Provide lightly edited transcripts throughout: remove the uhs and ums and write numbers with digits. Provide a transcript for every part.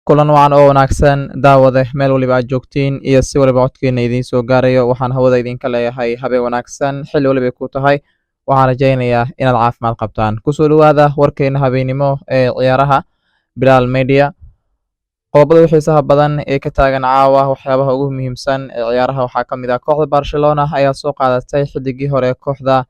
kulan wacan oo wanaagsan daawade meel waliba aad joogtiin iyo si waliba codkeena idiin soo gaarayo waxaan hawada idinka leeyahay habeen wanaagsan xilli waliba ku tahay waxaan rajaynayaa inaad caafimaad qabtaan kusoo dhawaada warkeena habeenimo ee ciyaaraha Bilal Media qodobada xiisaha badan ee ka taagan caawa waxyaabaha ugu muhiimsan ee ciyaaraha waxaa ka mid ah kooxda Barcelona ayaa soo qaadatay xidigii hore kooxda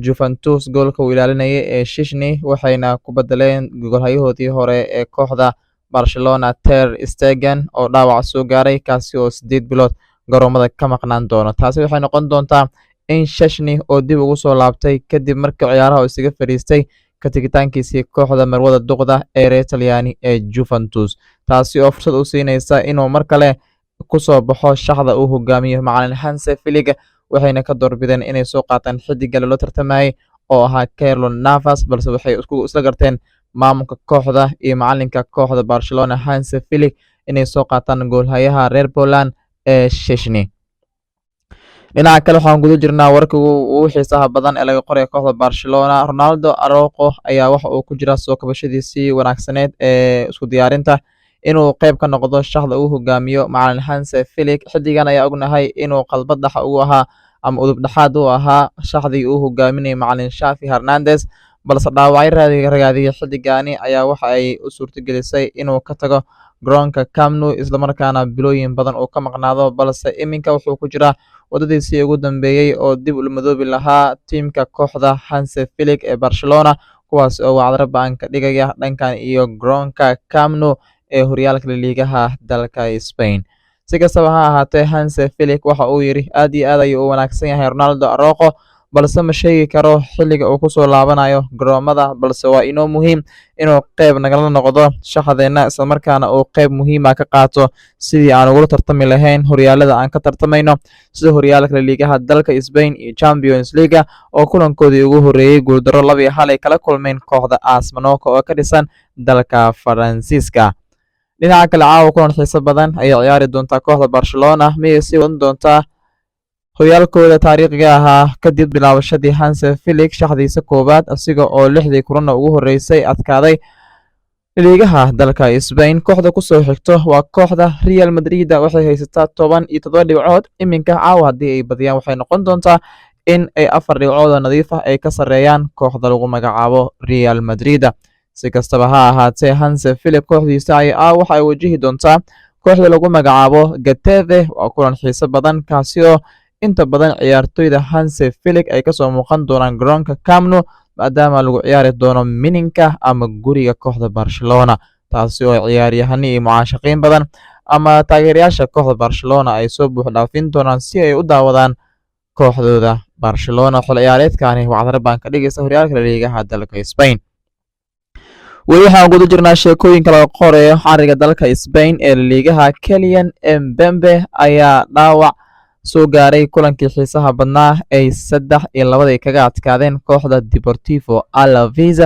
Juventus goolka uu ilaalinayay ee Szczesny waxayna ku bedeleen goolhayahoodii hore ee kooxda Barcelona Ter Stegen oo dhaawac soo gaaray kaasi oo 8 bilood garoomada ka maqnaan doono taasi waxay noqon doontaa in Szczesny oo dib ugu soo laabtay kadib markii ciyaaraha uu isaga fariistay ka tigitaankiisii kooxda marwada duqda ee reer Talyaani ee Juventus taasi oo fursad u siinaysa inuu mar kale ku soo baxo shaxda uu hogaamiyo macallin Hansi Flick waxayna ka doorbideen inay soo qaataan xidiga loo tartamayay oo ahaa Keylor Navas balse waxay isla garteen maamulka kooxda iyo macalinka kooxda Barcelona Hansi Flick inay soo qaataan goolhayaha reer Poland ee Szczesny dhinaca kale waxaan guda jirnaa warka ugu xiisaha badan ee laga qoray kooxda Barcelona Ronaldo Araujo ayaa waxa uu ku jira soo kabashadiisii wanaagsaneed ee isku diyaarinta inuu qayb ka noqdo shaxda uu hogaamiyo macallin Hansi Flick xidigan ayaa ognahay inuu qalbad dhax u ahaa ama udub dhaxaad u ahaa shaxdii uu hogaaminayay macallin Xavi Hernandez balse dhaawacyo ragaadiyay xidigani ayaa waxa ay u suurtagelisay inuu ka tago garoonka Camp Nou isla markaana bilooyin badan uu ka maqnaado balse iminka wuxuu ku jiraa wadadiisii ugu dambeeyay oo dib u madoobi lahaa tiimka kooxda Hansi Flick ee Barcelona kuwaas oo wacdaro baan ka dhigaya dhankan iyo garoonka Camp Nou ee horyaalka liigaha dalka Spain si kastaba ha ahaatee Hansi Flick waxa uu yiri aad iyo aad ayuu u wanaagsan yahay Ronaldo Araujo balse ma sheegi karo xilliga uu ku soo laabanayo garoomada balse waa inoo muhiim inuu qayb nagala noqdo shaxdeena isla markaana uu qayb muhiim ah ka qaato sidii aan ugu tartami lahayn horyaalada aan ka tartamayno sida horyaalka liigaha dalka Spain iyo Champions League oo kulankoodii ugu horeeyay guuldaro 2-1 ay kala kulmeen kooxda AS Monaco oo ka dhisan dalka Faransiiska dhinaca kale caawa kulan xiiso badan ayay ciyaari doontaa kooxda Barcelona miyay sii wadan doontaa horyaalkooda taariikhiga ahaa kadib bilaabashadii Hansi Flick shaxdiisa koowaad asiga oo 6 kulan ugu horeysay adkaaday liigaha dalka Spain kooxda ku soo xigto waa kooxda Real Madrid waxay haysataa 17 dhibcood iminka caawa hadii ay badiyaan waxay noqon doontaa in ay 4 dhibcood nadiif ah ay ka sareeyaan kooxda lagu magacaabo Real Madrid si kastaba ha ahaatee Hansi Flick kooxdiisa waxa ay wajihi doontaa kooxda lagu magacaabo Getafe waa kulan xiiso badan kaasi oo inta badan ciyaartoyda Hansi Flick ay ka soo muuqan doonaan garoonka Camp Nou maadaama lagu ciyaari doono mininka ama guriga kooxda Barcelona taasi oo ciyaaryahanno iyo mucaashaqiin badan ama taageerayaasha kooxda Barcelona ay soo buux dhaafin doonaan si ay u daawadaan kooxdooda Barcelona xil ciyaareedkani wacdaro baan ka dhigaysa horyaalka liigaha dalka Spain weli waxaan guda jirnaa sheekooyinka laga qorayo xariga dalka Spain ee liigaha Kylian Mbappe ayaa dhaawac soo gaaray kulankii xiisaha badnaa ay 3-2 kaga adkaadeen kooxda Deportivo Alaves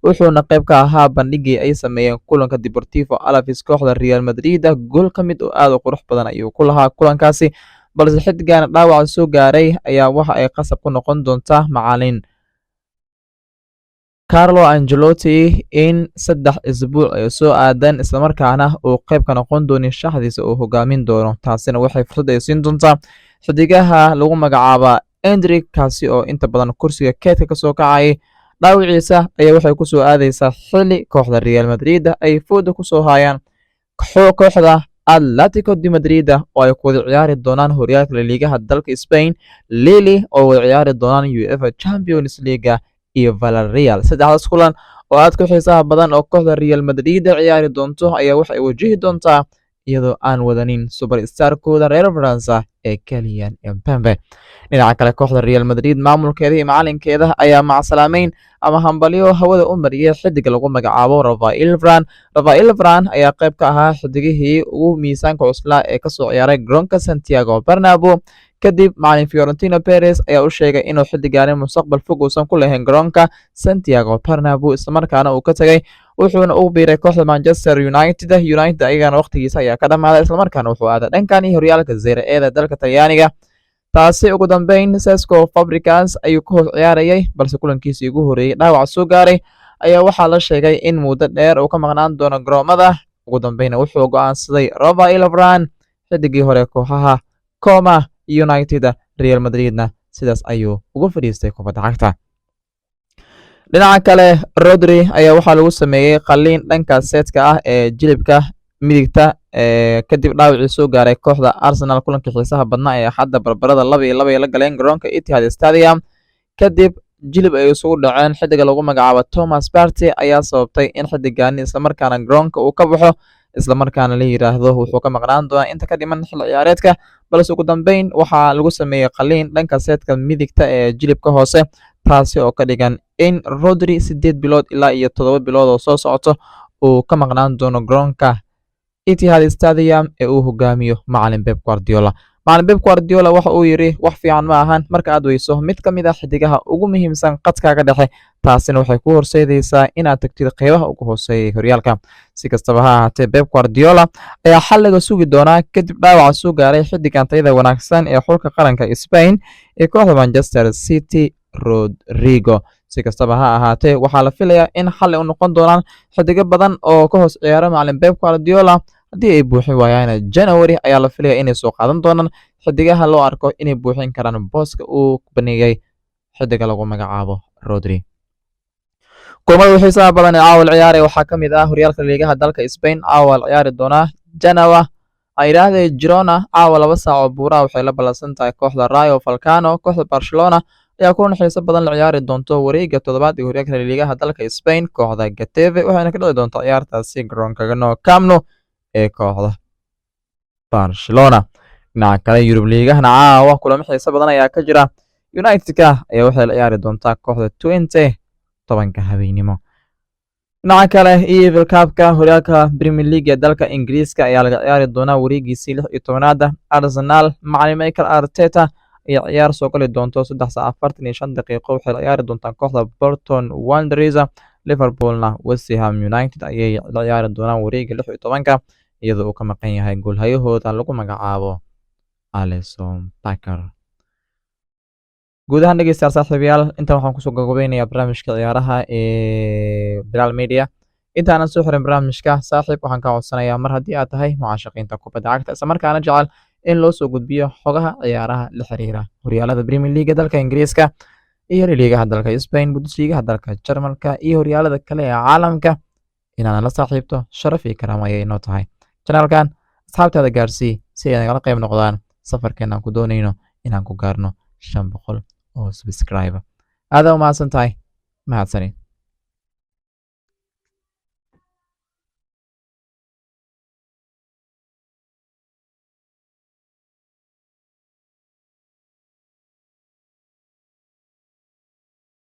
wuxuuna qayb ka ahaa bandhigii ay sameeyeen kulanka Deportivo Alaves kooxda Real Madrid gool ka mid oo aad u qurux badan ayuu ku lahaa kulankaasi balse xidigan dhaawac soo gaaray ayaa waxa ay qasab ku noqon doontaa macallin Carlo Ancelotti in 3 isbuuc ay soo aadan isla markaana uu qayb ka noqon doono shaxdiisa uu hogaamin doono taasina waxay fursad ay siin doontaa xidigaha lagu magacaabo Endrick kaasi oo inta badan kursiga keedka ka soo kacay dhaawiciisa ayaa waxay ku soo aadaysaa xilli kooxda Real Madrid ay fooda ku soo hayaan kooxda Atletico de Madrid oo ay ku wada ciyaari doonaan horyaalka liigaha dalka Spain Lille oo wada ciyaari doonaan UEFA Champions League iyo Villarreal saddexdaas kulan oo aad ku xiisaha badan oo kooxda Real Madrid ciyaari doonto ayaa waxay wajihi doontaa iyadoo aan wadanin superstar-kooda reer France ee Kylian Mbappe dhinaca kale kooxda Real Madrid maamulkeeda iyo macalinkeeda ayaa macsalaamayn ama hambalyo hawada u mariyay xidig lagu magacaabo Rafael Varane ayaa qayb ka ahaa xidigihii ugu miisaanka cuslaa ee ka soo ciyaaray garoonka Santiago Bernabeu kadib macallin Florentino Perez ayaa u sheegay inuu xidigani mustaqbal fog uusan ku lahayn garoonka Santiago Bernabeu isla markaana uu ka tagay wuxuuna u biiray kooxda Manchester United ayagana waqtigiisa ayaa ka dhamaaday isla markaana wuxuu aaday dhankan horyaalka Serie A dalka Talyaaniga taasi ugu dambeyn Cesc Fabregas ayuu ku hor ciyaarayay balse kulankiisii ugu horeeyay dhaawac soo gaaray ayaa waxaa la sheegay in muddo dheer uu ka maqnaan doono garoomada ugu dambeyna wuxuu go'aansaday Rafael Varane xidigii hore kooxaha Como United Real Madridna sidaas ayuu ugu fadhiistay kubadda cagta. dhinaca kale Rodri ayaa waxaa lagu sameeyey qalliin dhanka seedka ah ee jilibka midigta kadib dhaawacii soo gaaray kooxda Arsenal kulankii xiisaha badnaa ee xadda barbarada 2-2 la galeen garoonka Etihad Stadium. kadib jilib ay isugu dhaceen xidiga lagu magacaabo Thomas Partey ayaa sababtay in xidigaani islamarkaana garoonka uu ka baxo islamarkaana la yiraahdo wuxuu ka maqnaan doonaa inta ka dhiman xilli ciyaareedka, balse ugu dambeyn waxaa lagu sameeyey qalliin dhanka seedka midigta ee jilibka hoose, taasi oo ka dhigan in Rodri 8 bilood ilaa iyo 7 bilood oo soo socoto uu ka maqnaan doono garoonka Etihad Stadium ee uu hogaamiyo macalin Pep Guardiola. macalin Pep Guardiola waxa uu yiri wax fiican ma ahan marka aad weyso mid ka mid ah xidigaha ugu muhiimsan qadkaaga dhexe, taasina waxay ku horseedaysaa inaad tagtid qeybaha ugu hooseeya horyaalka. si kastaba ha ahaatee Pep Guardiola ayaa xalliga sugi doonaa kadib dhaawaca soo gaaray xidigan tayada wanaagsan ee xulka qaranka Spain ee kooxda Manchester City Rodrigo. si kastaba ha ahaatee waxaa la filayaa in xalli u noqon doonaan xidigo badan oo ka hoos ciyaara macalin Pep Guardiola. haddii ay buuxin waayaan January ayaa la filayaa inay soo qaadan doonaan xidigaha loo arko inay buuxin karaan booska uu baneeyay xidiga lagu magacaabo Rodri. kulamada xiisaha badan ee caawa ciyaar waxaa ka mid ah horyaalka liigaha dalka Spain. caawa ciyaari doona Genoa ay yiraahdeen Girona caawa 2 saac oo buura waxay la ballansan tahay kooxda Rayo Vallecano. kooxda Barcelona ayaa kulan xiiso badan la ciyaari doonto wareegga toddobaad ee horyaalka liigaha dalka Spain. kooxda Getafe waxayna ka dhici doontaa ciyaartaasi garoonka Camp Nou ee kooxda Barcelona. dhinaca kale Yurub liigahana caawa kulamo xiiso badan ayaa ka jira. United-ka ayaa waxay la ciyaari doontaa kooxda Twente 10 habeenimo. dhinaca kale EFL Cup-ka horyaalka Premier League ee dalka Ingiriiska ayaa laga ciyaari doonaa wareegiisii 16aad. Arsenal macalin Mikel Arteta ayaa ciyaar soo gali doonto 3:45 daqiiqo waxay la ciyaari doontaa kooxda Bolton Wanderers. Liverpoolna West Ham United ayay la ciyaari doonaan wareegga 16 iyadoo uu ka maqan yahay goolhayahooda lagu magacaabo Alisson Becker. guud ahaan dhegeystayaal saaxiibayaal intaan waxaan kusoo gabagabeynayaa barnaamijka ciyaaraha ee Bilal Media. intaanan soo xirin barnaamijka saaxiib waxaan ka codsanayaa mar haddii aad tahay mucaashaqiinta kubadda cagta isla markaana jecel in loo soo gudbiyo xogaha ciyaaraha la xiriira horyaalada Premier League dalka Ingiriiska iyo liigaha dalka Spain, Bundesliga dalka Jarmalka iyo horyaalada kale ee caalamka, inaad la saaxiibto sharaf iyo karaamo ayay noo tahay. channelkan asxaabtaada gaarsii si ay nagala qayb noqdaan safarkeena ku doonayno inaan ku gaarno 500 oo subscribe. aad u mahadsantahay. mahadsanid.